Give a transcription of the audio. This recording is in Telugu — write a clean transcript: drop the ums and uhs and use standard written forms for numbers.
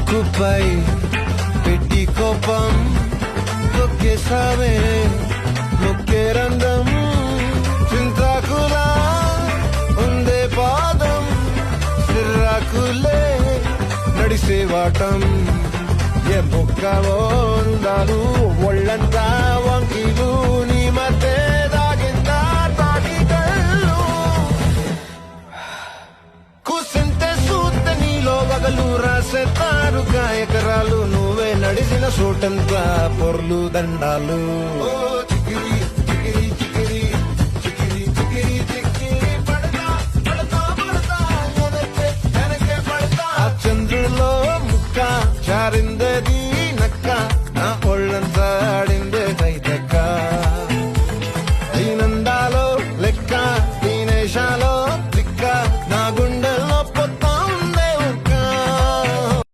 ముక్కుపై పెట్టి కోపం తొక్కేసావే ముక్కే రంగం చింతాకులా ఉందే పాదం సిర్రాకులే నడిసే వాటం ఏ బొక్కవో ఉండాలు ఒళ్ళంతా వంకిలు నీ మధ్య దాగిందా తాగి కళ్ళు కూసింతే సూత నీలో వగలు రాసేతారు గాయకరాలు నువ్వే నడిసిన సూటంతా పొర్లు దండాలు